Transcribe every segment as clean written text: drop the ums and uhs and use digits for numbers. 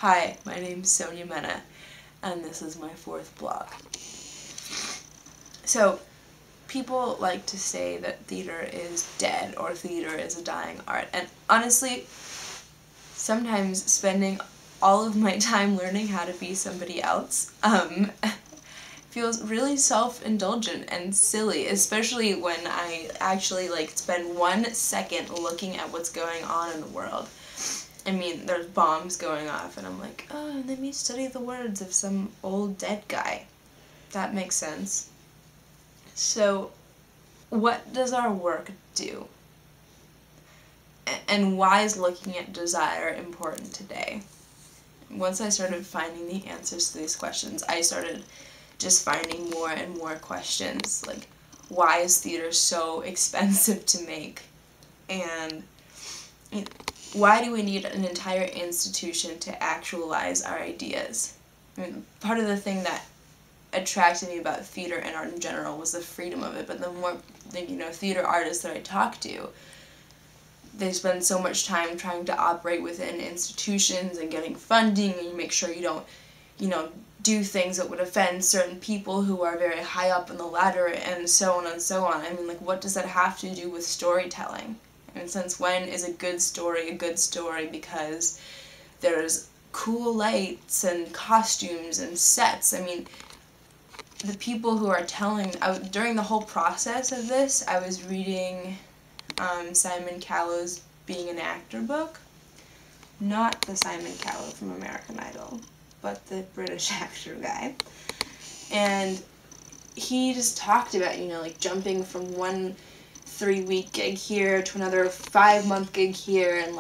Hi, my name's Sonia Mena, and this is my fourth blog. So, people like to say that theater is dead or theater is a dying art, and honestly, sometimes spending all of my time learning how to be somebody else feels really self-indulgent and silly, especially when I actually spend 1 second looking at what's going on in the world. I mean, there's bombs going off, and I'm like, oh, let me study the words of some old dead guy. That makes sense. So, what does our work do? And why is looking at desire important today? Once I started finding the answers to these questions, I started just finding more and more questions, like, why is theater so expensive to make? And why do we need an entire institution to actualize our ideas? I mean, part of the thing that attracted me about theater and art in general was the freedom of it, but the more, theater artists that I talk to, they spend so much time trying to operate within institutions and getting funding, and you make sure you don't, do things that would offend certain people who are very high up in the ladder, and so on and so on. I mean, what does that have to do with storytelling? And since when is a good story? Because there's cool lights and costumes and sets. I mean, the people who are telling, during the whole process of this, I was reading Simon Callow's Being an Actor book. Not the Simon Callow from American Idol, but the British actor guy. And he just talked about, jumping from one 3-week gig here to another 5-month gig here, and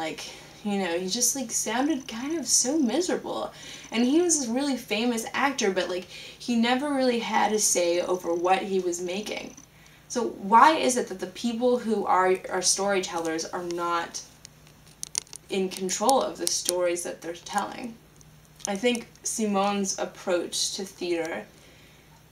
he just sounded kind of so miserable. And he was this really famous actor, but he never really had a say over what he was making. So why is it that the people who are storytellers are not in control of the stories that they're telling? I think Simone's approach to theater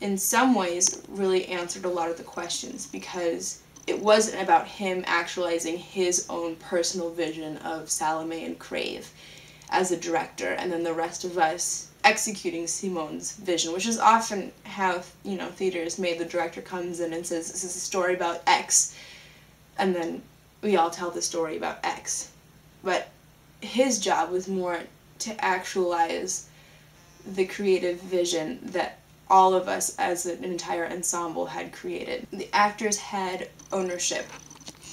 in some ways really answered a lot of the questions, because it wasn't about him actualizing his own personal vision of Salome and Crave as a director, and then the rest of us executing Simone's vision, which is often how, theater is made. The director comes in and says, this is a story about X, and then we all tell the story about X. But his job was more to actualize the creative vision that all of us as an entire ensemble had created. The actors had ownership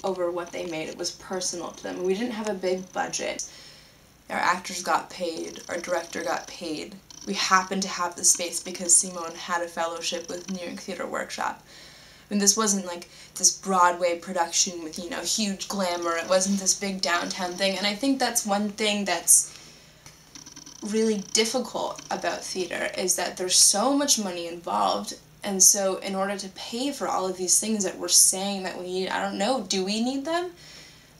over what they made. It was personal to them. We didn't have a big budget. Our actors got paid, our director got paid. We happened to have the space because Simone had a fellowship with New York Theater Workshop. I mean, this wasn't this Broadway production with, huge glamour. It wasn't this big downtown thing. And I think that's one thing that's really difficult about theater, is that there's so much money involved, and so in order to pay for all of these things that we're saying that we need, I don't know, do we need them?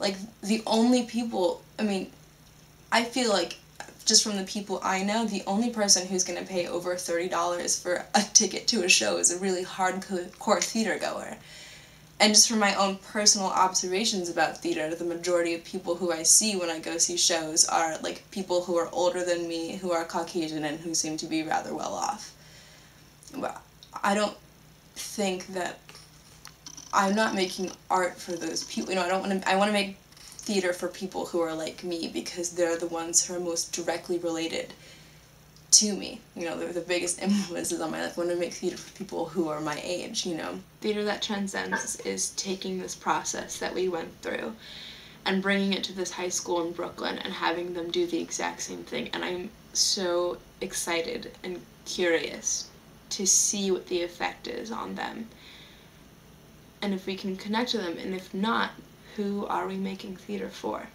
The only people, I feel like, just from the people I know, the only person who's going to pay over $30 for a ticket to a show is a really hardcore theater goer. And just from my own personal observations about theater, the majority of people who I see when I go see shows are people who are older than me, who are Caucasian, and who seem to be rather well off. Well, I don't think that I'm not making art for those people. I want to make theater for people who are like me, because they're the ones who are most directly related to me. They're the biggest influences on my life. I want to make theater for people who are my age, Theater that transcends is taking this process that we went through and bringing it to this high school in Brooklyn and having them do the exact same thing. And I'm so excited and curious to see what the effect is on them. And if we can connect to them, and if not, who are we making theater for?